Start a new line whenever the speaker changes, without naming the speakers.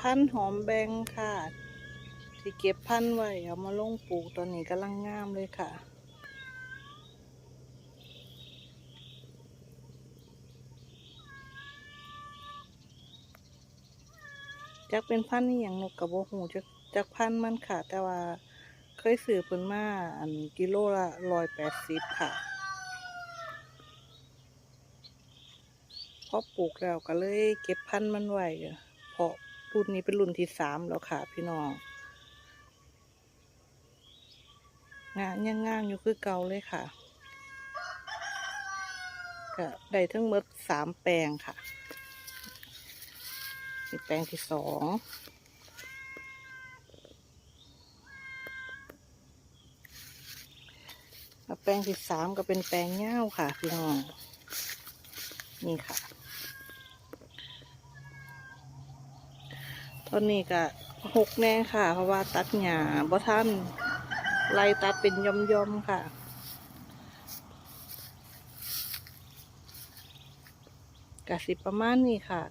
พันธุ์หอมแบงค่ะที่เก็บพันธุ์ไว้เอามาลงปลูกตอนนี้กำลังงามเลยค่ะจักเป็นพันธุ์นี่อย่างนกกระบอกหูจักพันธุ์มันค่ะแต่ว่าเคยซื้อเพิ่นมากิโลละ180ค่ะพอปลูกแล้วก็เลยเก็บพันธุ์มันไว้เพราะรุ่นนี้เป็นรุ่นที่3แล้วค่ะพี่น้องงานยังงามอยู่คือเก่าเลยค่ะก็ได้ทั้งหมด3แปลงค่ะนี่แปลงที่2แปลงที่3ก็เป็นแปลงเง่าค่ะพี่น้องนี่ค่ะตอนนี้ก็6แน่ค่ะเพราะว่าตัดหญ้าบ่ทันไล่ตัดเป็นย่อมๆค่ะกะสิประมาณนี้ค่ะ